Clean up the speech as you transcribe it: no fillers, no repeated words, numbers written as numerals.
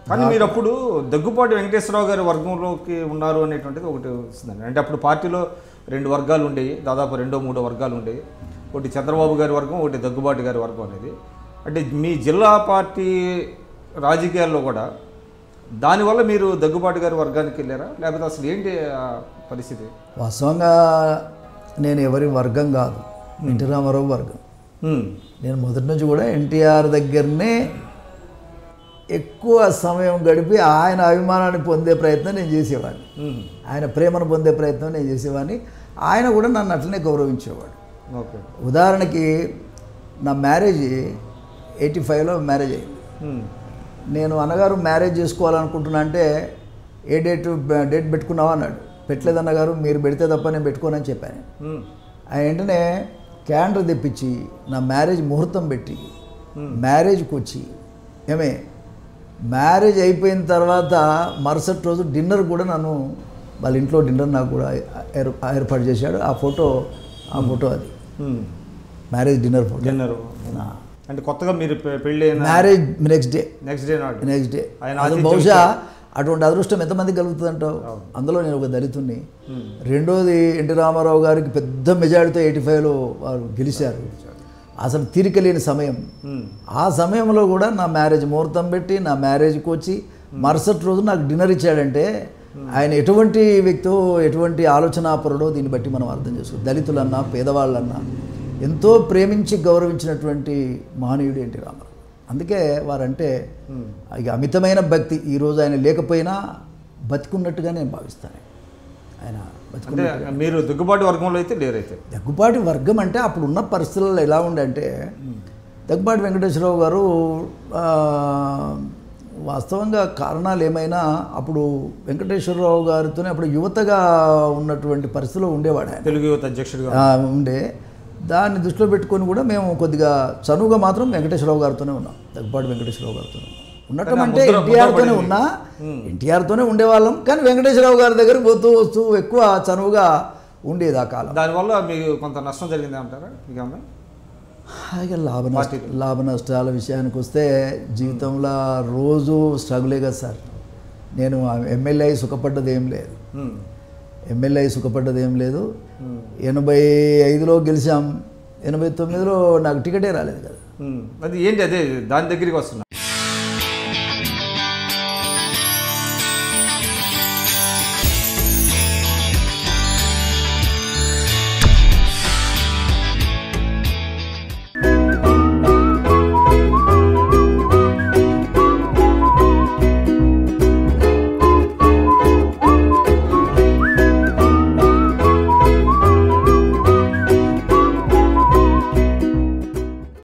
కానీ మీరు అప్పుడు దగ్గుపాటి వెంకటేశ్వరరావు గారి వర్గంలోకి ఉన్నారు అనేటువంటిది ఒకటి వస్తుందండి. అంటే అప్పుడు పార్టీలో 2 వర్గాలు ఉండేవి, దాదాపు 2-3 వర్గాలు ఉండేవి. ఒకటి చంద్రబాబు గారి వర్గం, ఒకటి దగ్గుబాటి గారి వర్గం అనేది. అంటే మీ జిల్లా పార్టీ రాజకీయాల్లో కూడా దానివల్ల మీరు దగ్గుబాటి గారి వర్గానికి వెళ్ళారా, లేకపోతే అసలు ఏంటి పరిస్థితి? వాస్తవంగా నేను ఎవరి వర్గం కాదు, ఎన్టీ రామారావు వర్గం. నేను మొదటి నుంచి కూడా ఎన్టీఆర్ దగ్గరనే ఎక్కువ సమయం గడిపి ఆయన అభిమానాన్ని పొందే ప్రయత్నం నేను చేసేవాడిని, ఆయన ప్రేమను పొందే ప్రయత్నం నేను చేసేవాడిని. ఆయన కూడా నన్ను అట్లనే గౌరవించేవాడు. ఉదాహరణకి నా మ్యారేజ్ 85లో మ్యారేజ్ అయింది. నేను అన్నగారు మ్యారేజ్ చేసుకోవాలనుకుంటున్నా అంటే డేట్ పెట్టుకున్నావా అన్నాడు. పెట్టలేదు అన్నగారు, మీరు పెడితే తప్ప నేను పెట్టుకోనని చెప్పాను. ఆయన వెంటనే క్యాలెండర్ తెప్పించి నా మ్యారేజ్ ముహూర్తం పెట్టి మ్యారేజ్కి వచ్చి మ్యారేజ్ అయిపోయిన తర్వాత మరుసటి రోజు డిన్నర్ కూడా నన్ను వాళ్ళ ఇంట్లో డిన్నర్ నాకు కూడా ఏర్పాటు చేశాడు. ఆ ఫోటో అది మ్యారేజ్ డిన్నర్ ఫోటో. అంటే కొత్తగా మీరు పెళ్ళి మ్యారేజ్ నెక్స్ట్ డే అది బహుశా అటువంటి అదృష్టం ఎంతమంది కలుగుతుంది అంటావు? అందులో నేను ఒక దళితుణ్ణి. రెండోది ఎన్టీ రామారావు గారికి పెద్ద మెజారిటీతో 85లో వారు గెలిచారు. అసలు తీరిక లేని సమయం. ఆ సమయంలో కూడా నా మ్యారేజ్ ముహూర్తం పెట్టి నా మ్యారేజ్కి వచ్చి మరుసటి రోజు నాకు డిన్నర్ ఇచ్చాడంటే ఆయన ఎటువంటి వ్యక్తో, ఎటువంటి ఆలోచనాపరుడో దీన్ని బట్టి మనం అర్థం చేసుకోవచ్చు. దళితులన్నా పేదవాళ్ళన్నా ఎంతో ప్రేమించి గౌరవించినటువంటి మహనీయుడు ఎన్టీ రామారావు. అందుకే వారంటే ఇక అమితమైన భక్తి. ఈరోజు ఆయన లేకపోయినా బతికున్నట్టుగా నేను భావిస్తాను. ఆయన మీరు దగ్గుబాటి వర్గంలో అయితే లేరైతే. దగ్గుబాటి వర్గం అంటే అప్పుడు ఉన్న పరిస్థితుల్లో ఎలా ఉండంటే, దగ్గుబాటి వెంకటేశ్వరరావు గారు వాస్తవంగా కారణాలు ఏమైనా అప్పుడు వెంకటేశ్వరరావు గారితోనే అప్పుడు యువతగా ఉన్నటువంటి పరిస్థితిలో ఉండేవాడు ఆయన, తెలుగు యువత అధ్యక్షుడిగా ఉండే. దాన్ని దృష్టిలో పెట్టుకొని కూడా మేము కొద్దిగా చనువుగా మాత్రం వెంకటేశ్వరరావు గారితోనే ఉన్నాం, దగ్గుబాటి వెంకటేశ్వరరావు గారితోనే ఉన్నాం. ఉండటం అంటే ఎన్టీఆర్తోనే ఉండేవాళ్ళం, కానీ వెంకటేశ్వరరావు గారి దగ్గర పోతూ వస్తూ ఎక్కువ చనువుగా ఉండేది ఆ కాలం. దానివల్ల మీకు కొంత నష్టం జరిగింది అంటారా? మీకేమన్నా ఇక లాభ నష్టాల విషయానికి వస్తే జీవితంలో రోజు స్ట్రగులే కదా సార్. నేను ఎమ్మెల్యే సుఖపడ్డది ఏం లేదు, 85లో గెలిచాం, 89లో నాకు టికెటే రాలేదు కదా. అది ఏంటి, అదే దాని దగ్గరికి వస్తున్నా.